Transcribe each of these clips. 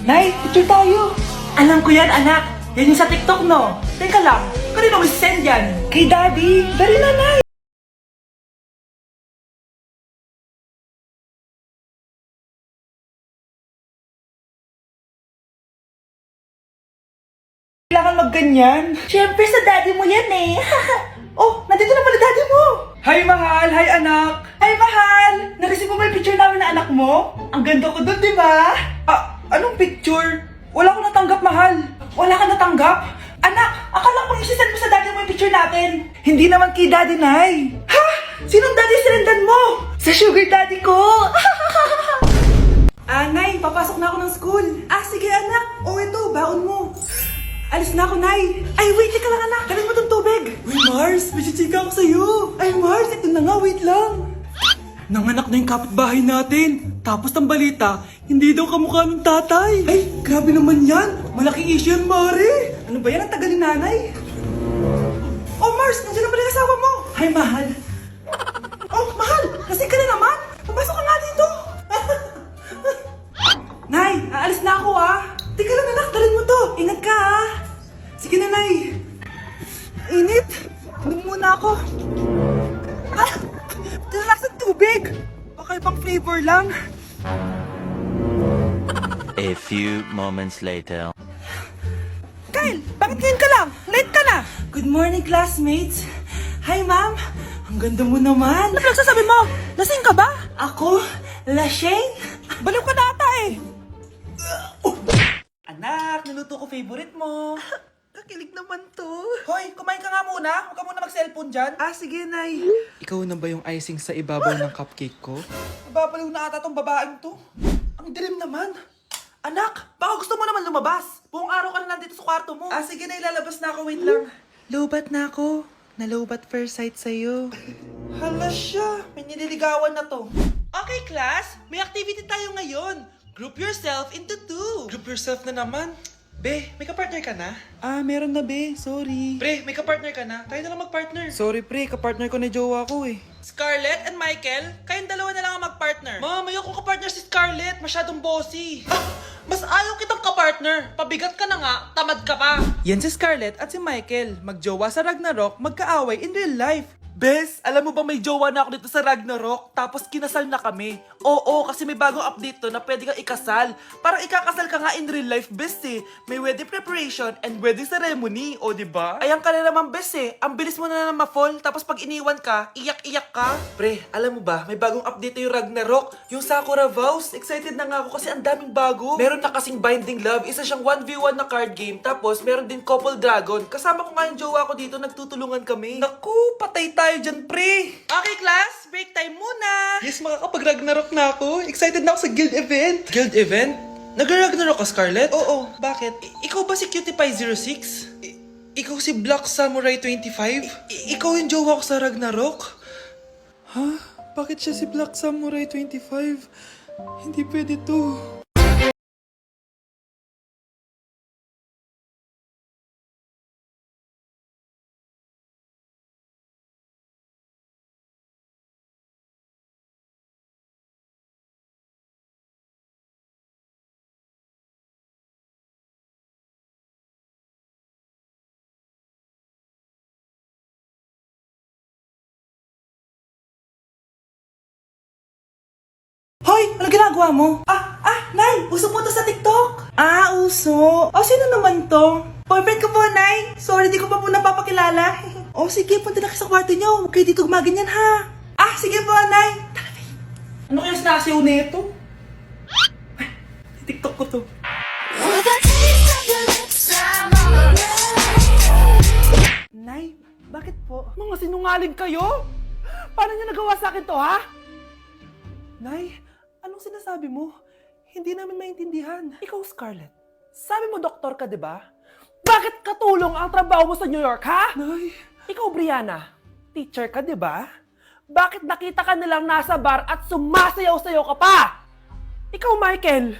Nay, picture tayo. Alam ko yan, anak. Yan yung sa TikTok, no? Teka lang, kanino mo send yan? Kay Daddy. Dali na, Nay. Kailangan magganyan. Siyempre sa daddy mo yan eh. Oh, nandito na pala daddy mo. Hi mahal, hi anak. Hi mahal. Nareceive mo ba yung picture namin na anak mo? Ang ganda ko dun, di ba? Anong picture? Wala ko natanggap, mahal. Wala ka natanggap? Anak, akala ko isisend mo sa daddy mo yung picture natin. Hindi naman kay daddy, Nay. Ha? Sinong daddy sinendan mo? Sa sugar daddy ko. Nay, papasok na ako ng school. Sige anak. Ito, baon mo. Alis na ako, Nay. Ay, wait, teka lang, anak. Kanin mo tong tubig. Uy, Mars, may chichika ako sa'yo. Ay, Mars, ito na nga, wait lang. Nanganak na yung kapitbahay natin. Tapos ng balita, hindi daw kamukha ng tatay. Ay, grabe naman yan. Malaking issue yan, Mari. Ano ba yan? Ang tagal ni nanay. Oh, Mars, nandiyan na pala yung asawa mo. Hi, mahal. Oh, mahal, lasing ka na naman. Papasok ka nga dito. Nay, aalis na ako, Teka lang, anak, dalhin mo to. Ingat ka, Sige na, Nay. Init. Inom muna ako. Lasang tubig. Baka ibang flavor lang. A few moments later. Kyle, bakit ngayon ka lang? Late ka na. Good morning, classmates. Hi, ma'am. Ang ganda mo naman. Ano nagsasabi mo? Lasing ka ba? Ako? Lasing? Baliw ka na ata eh. Anak, niluto ko favorite mo. Kakilig naman to. Hoy, kumain ka nga muna. Huwag ka muna mag-cellphone dyan. Sige, Nay. Ikaw na ba yung icing sa ibabaw ng cupcake ko? Nababaliw na ata tong babaeng to. Ang dilim naman. Anak, baka gusto mo naman lumabas. Buong araw ka na nandito sa kwarto mo. Sige na, ilalabas na ako. Wait lang. Lobat na ako. Nalobat first sight sa'yo. Hala siya. May nililigawan na to. Okay, class. May activity tayo ngayon. Group yourself into two. Group yourself na naman. Be, may kapartner ka na? Meron na, be. Sorry. Pre, may kapartner ka na? Tayo na lang magpartner. Sorry, pre. Kapartner ko na jowa ko eh. Scarlett and Michael, kayong dalawa na lang ang magpartner. Ma'am, ayoko kapartner si Scarlett. Masyadong bossy. Mas ayaw kitang kapartner. Pabigat ka na nga, tamad ka pa. Yan si Scarlett at si Michael. Magjowa sa Ragnarok, magkaaway in real life. Bes, alam mo ba may jowa na ako dito sa Ragnarok? Tapos kinasal na kami. Oo, kasi may bagong update to na pwede kang ikasal. Parang ikakasal ka nga in real life, bes eh. May wedding preparation and wedding ceremony, o diba? Ayan ka na naman, bes eh. Ang bilis mo na ma-fall, tapos pag iniwan ka, iyak-iyak ka. Pre, alam mo ba, may bagong update na yung Ragnarok. Yung Sakura Vows. Excited na nga ako kasi ang daming bago. Meron na kasing Binding Love, isa siyang 1v1 na card game. Tapos meron din Couple Dragon. Kasama ko nga yung jowa ko dito, nagtutulungan kami. Naku, patay tayo dyan, pre. Okay, class, break time muna. Yes, makakapag-Ragnarok na ako. Excited na ako sa guild event. Guild event? Nag-Ragnarok ka, Scarlett? Oo, bakit? Ikaw ba si Cutie Pie 06? Ikaw si Black Samurai 25? Ikaw yung jowa ko sa Ragnarok? Ha? Bakit siya si Black Samurai 25? Hindi pwede to. Hoy, ano ginagawa mo? Nay, uso po to sa TikTok. Uso. Sino naman to? Boyfriend ko po, Nay. Sorry, di ko pa po napapakilala. Sige, punta na kayo sa kwarto niyo. Huwag kayo dito gumaganyan, ha? Sige po, Nay. Tara, Nay. Ano kaya sinasiyaw na ito? TikTok ko to. Nay, bakit po? Mga sinungaling kayo? Paano niyo nagawa sa akin to, ha? Nay, anong sinasabi mo? Hindi namin maintindihan. Ikaw, Scarlett, sabi mo doktor ka, di ba? Bakit katulong ang trabaho mo sa New York, ha? Nay. Ikaw, Brianna, teacher ka, di ba? Bakit nakita ka nilang nasa bar at sumasayaw-sayaw ka pa? Ikaw, Michael,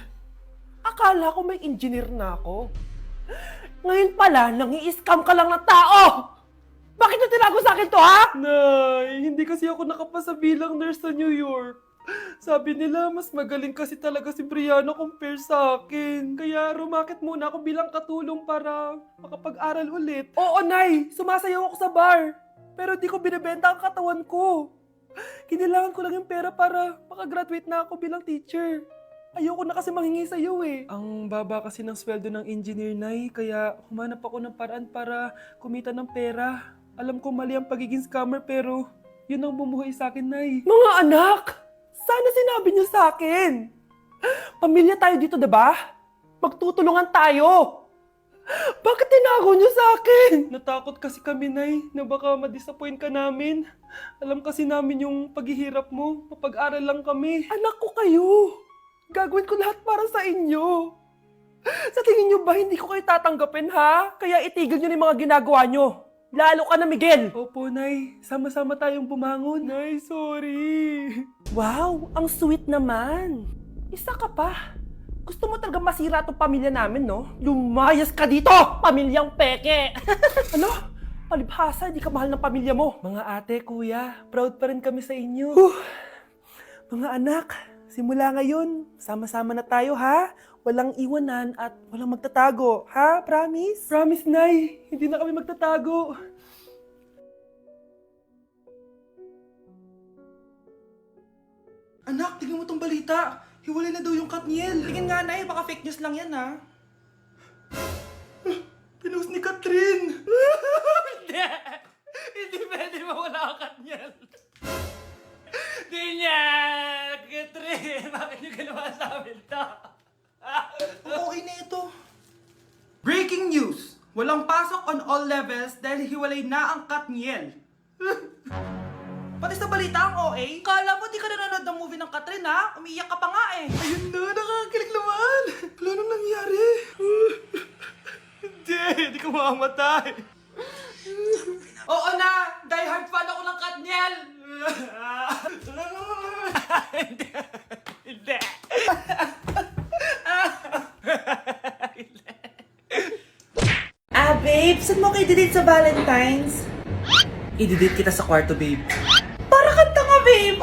akala ko may engineer na ako. Ngayon pala, nangi-scam ka lang ng tao! Bakit yung tinago sa akin to, ha? Nay, hindi kasi ako nakapasa bilang nurse sa New York. Sabi nila, mas magaling kasi talaga si Brianna compare sa akin. Kaya rumakit muna ako bilang katulong para makapag-aral ulit. Oo, Nay! Sumasayaw ako sa bar. Pero di ko binibenta ang katawan ko. Kailangan ko lang yung pera para makagraduate na ako bilang teacher. Ayoko na kasi manghingi sa'yo eh. Ang baba kasi ng sweldo ng engineer, Nay. Kaya humanap ako ng paraan para kumita ng pera. Alam ko mali ang pagiging scammer pero yun ang bumuhay sa akin, Nay. Mga anak! Sana sinabi niyo sa akin. Pamilya tayo dito, diba? Magtutulungan tayo. Bakit tinago niyo sa akin? Natakot kasi kami, Nay, na baka ma-disappoint ka namin. Alam kasi namin yung paghihirap mo. Mapag-aral lang kami. Anak ko kayo. Gagawin ko lahat para sa inyo. Sa tingin niyo ba hindi ko kayo tatanggapin, ha? Kaya itigil niyo na yung mga ginagawa niyo. Lalo ka na, Miguel! Opo, Nay. Sama-sama tayong bumangon. Nay, sorry. Wow, ang sweet naman. Isa ka pa. Gusto mo talaga masira itong pamilya namin, no? Lumayas ka dito, pamilyang peke! Ano? Palibhasa, di ka mahal ng pamilya mo. Mga ate, kuya, proud pa rin kami sa inyo. Mga anak, simula ngayon, sama-sama na tayo, ha? Walang iwanan at walang magtatago, ha? Promise? Promise, Nay. Hindi na kami magtatago. Anak, tingnan mo tong balita. Hiwalay na daw yung Katniel. Tingin nga, Nay, baka fake news lang yan, ha? Pinost ni Catherine. Hindi! Hindi pwede mawala ang Katniel. Di niya! Catherine, bakit niyo ginawa sa amin to? Okay na ito. Breaking news! Walang pasok on all levels dahil hiwalay na ang Katniel. Pati sa balita ang OA, kala mo di ka nanonood ng movie ng Catherine, ha? Umiiyak ka pa nga eh. Ayun na, nakakakilig naman. Wala nang nangyari. Hindi ka mamamatay. Oo na! Die hard fan ako ng Katniel! Hindi. Hindi. Babe, saan mo kayo didate sa Valentine's? I-date kita sa kwarto, babe. Para kanta nga, babe!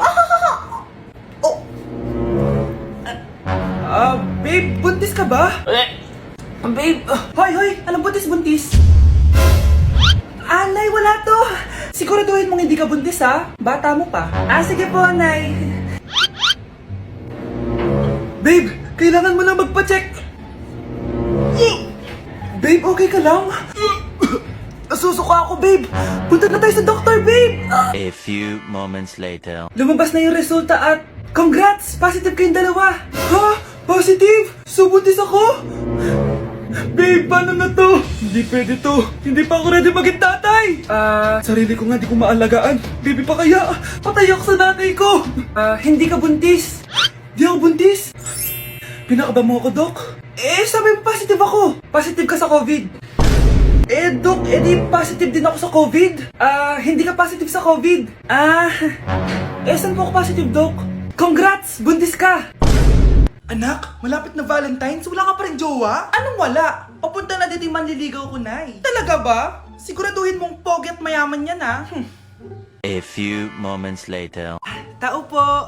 Oh! Babe, buntis ka ba? Babe! Hoy! Anong buntis? Nay, wala to! Siguraduhin mong hindi ka buntis, ha? Bata mo pa. Sige po, Nay. Babe, kailangan mo na magpa-check. Babe, okay ka lang? Nasusuka ako, babe. Punta na tayo sa doktor, babe. A few moments later. Lumabas na yung resulta at congrats! Positive kayong dalawa. Ha? Positive? So, buntis ako? Babe, paano na to? Hindi pwede to. Hindi pa ako ready maging tatay. Sarili ko nga di ko maalagaan. Baby pa kaya? Patay ako sa nanay ko. Hindi ka buntis. Di ako buntis? Pinakaba mo ako, Dok? Sabi mo positive ako. Positive ka sa COVID. Dok, di positive din ako sa COVID. Hindi ka positive sa COVID. Saan po ako positive, Dok? Congrats! Buntis ka! Anak, malapit na Valentine's, wala ka pa rin jowa? Anong wala? Papunta na dito yung manliligaw ko, Nay. Talaga ba? Siguraduhin mong pogi at mayaman yan, ha? A few moments later. Tao po.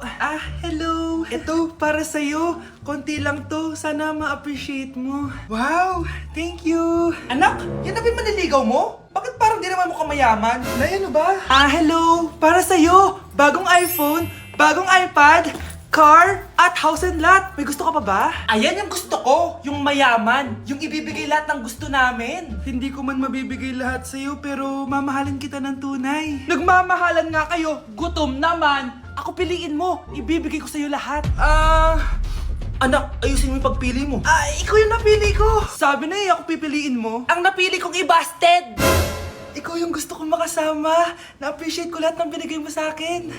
Hello. Ito, para sa'yo. Konti lang to. Sana ma-appreciate mo. Wow, thank you. Anak, yan na ba yung manliligaw mo? Bakit parang di naman mukhang mayaman? Nay, ano ba? Hello. Para sa'yo. Bagong iPhone, bagong iPad, car, at house and lot. May gusto ka pa ba? Ayan yung gusto ko, yung mayaman, yung ibibigay lahat ng gusto namin. Hindi ko man mabibigay lahat sa'yo, pero mamahalin kita ng tunay. Nagmamahalan nga kayo, gutom naman. Ako piliin mo, ibibigay ko sa'yo lahat. Anak, ayusin mo yung pagpili mo. Ikaw yung napili ko. Sabi na ako pipiliin mo. Ang napili kong i-busted. Ikaw yung gusto kong makasama. Na-appreciate ko lahat ng binigay mo sa akin.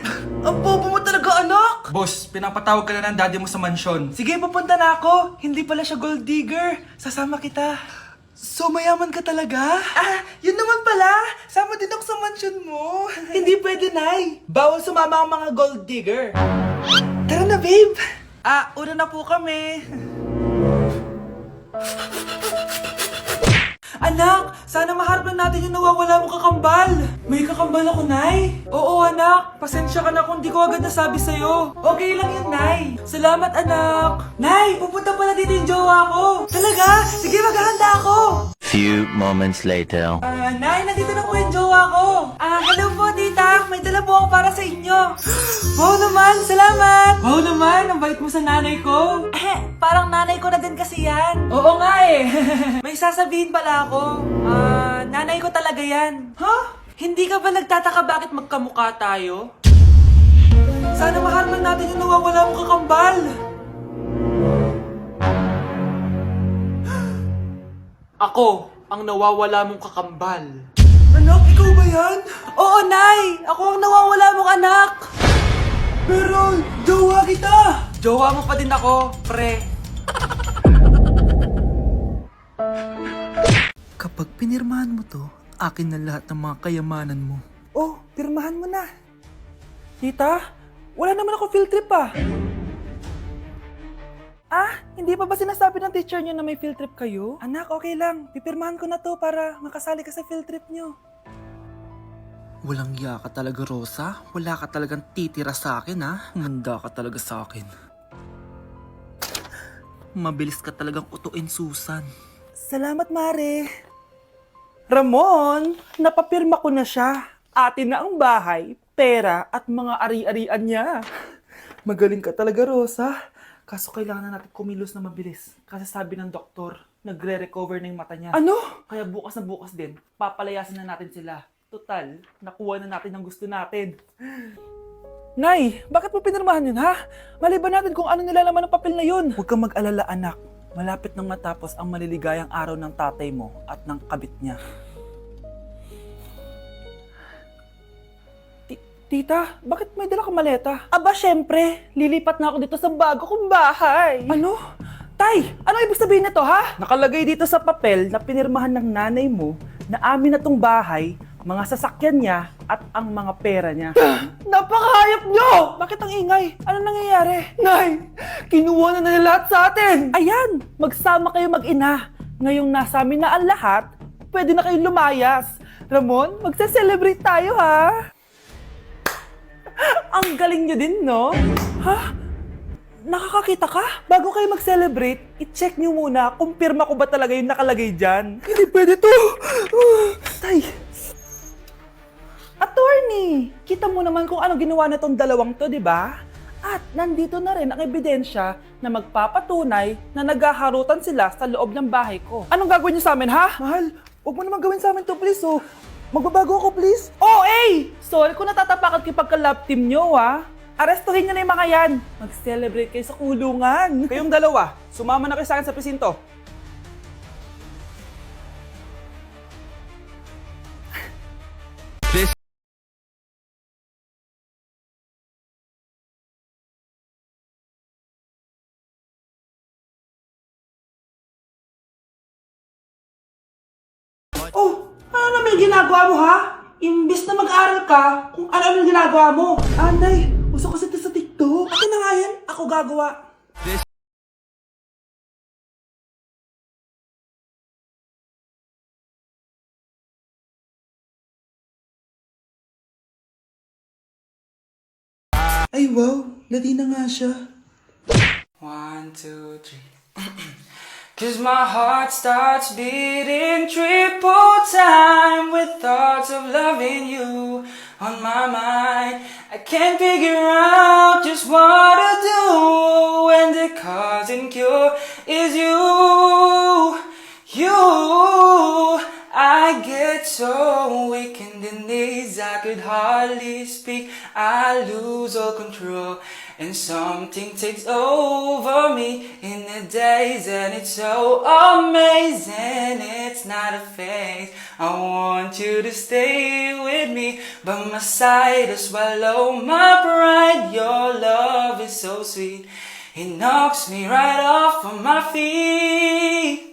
Ang bobo mo talaga, anak. Boss, pinapatawag ka na ng daddy mo sa mansyon. Sige, papunta na ako. Hindi pala siya gold digger. Sasama kita. So, mayaman ka talaga? Yun naman pala. Sama din ako sa mansion mo. Hindi pwede, Nay. Bawal sumama ang mga gold digger. Tara na, babe. Una na po kami. Anak, sana maharap na natin natin yung nawawala mong kakambal. May kakambal ako, Nay. Oo, anak. Pasensya ka na kung di ko agad nasabi sa'yo. Okay lang yun, Nay. Salamat, anak. Nay, pupunta pala dito yung jowa ko. Talaga? Sige, maghahanda ako. Few moments later. Nay, nandito na po yung jowa ko. Hello po, tita. May dala po ako para sa inyo. Wow naman, salamat. Wow naman, ang bait mo sa nanay ko. Parang nanay ko na din kasi yan. Oo nga eh. May sasabihin pala ako. Nanay ko talaga yan. Hindi ka ba nagtataka bakit magkamukha tayo? Sana maharman natin yung nawawala mong kakambal. Ako, ang nawawala mong kakambal. Anak, ikaw ba yan? Oo, Nay! Ako ang nawawala mong anak! Pero, jowa kita! Jowa mo pa din ako, pre. Kapag pinirmahan mo to, akin na lahat ng mga kayamanan mo. Oh, pirmahan mo na. Tita, wala naman ako field trip ah. Hindi pa ba sinasabi ng teacher niyo na may field trip kayo? Anak, okay lang. Pipirmahan ko na to para makasali ka sa field trip niyo. Walang iya ka talaga, Rosa. Wala ka talagang titira sa akin, ha? Manda ka talaga sa akin. Mabilis ka talagang utuin, Susan. Salamat, Mare. Ramon, napapirma ko na siya. Atin na ang bahay, pera at mga ari-arian niya. Magaling ka talaga, Rosa. Kaso kailangan na natin kumilos na mabilis. Kasi sabi ng doktor, nagre-recover na yung mata niya. Ano? Kaya bukas na bukas din, papalayasin na natin sila. Total, nakuha na natin ang gusto natin. Nay, bakit mo pinirmahan yun, ha? Maliban natin kung ano nilalaman ng papel na yun. Huwag kang mag-alala, anak. Malapit nang matapos ang maliligayang araw ng tatay mo at ng kabit niya. Tita, bakit may dala kang maleta? Aba, syempre. Lilipat na ako dito sa bago kong bahay. Ano? Tay, ano ibig sabihin nito, ha? Nakalagay dito sa papel na pinirmahan ng nanay mo na amin na tong bahay, mga sasakyan niya at ang mga pera niya. Napakahayop nyo! Bakit ang ingay? Ano nangyayari? Nay, kinuha na nila lahat sa atin! Ayan, magsama kayo mag-ina. Ngayong nasa amin na ang lahat, pwede na kayong lumayas. Ramon, magse-celebrate tayo, ha? Ang galing nyo din, no? Ha? Nakakakita ka? Bago kayo mag-celebrate, i-check nyo muna kung pirma ko ba talaga yung nakalagay dyan. Hindi pwede to! Tay! Attorney! Kita mo naman kung ano ginawa na tong dalawang to, di ba? At nandito na rin ang ebidensya na magpapatunay na naghaharutan sila sa loob ng bahay ko. Anong gagawin nyo sa amin, ha? Mahal, huwag mo naman gawin sa amin to, please, oh. Magbabago ako, please. Oh, eh! Sorry kung natatapakan kayo pagka-love team nyo, ha? Arestuhin nyo na yung mga yan. Mag-celebrate kayo sa kulungan. Kayong dalawa, sumama na kayo sa akin sa presinto. Oh, ano naman yung ginagawa mo, ha? Imbis na mag-aral ka, kung ano-ano yung ginagawa mo. Anday, uso kasi ito sa TikTok. Akin na nga yan, ako gagawa. Ay wow, ladi na nga siya. 1, 2, 3. Cause my heart starts beating triple time with thoughts of loving you on my mind. I can't figure out just what to do when the cause and cure is you. I get so weak in the knees, I could hardly speak, I lose all control. And something takes over me in the days, and it's so amazing, it's not a phase. I want you to stay with me, by my side to swallow my pride. Your love is so sweet, it knocks me right off of my feet.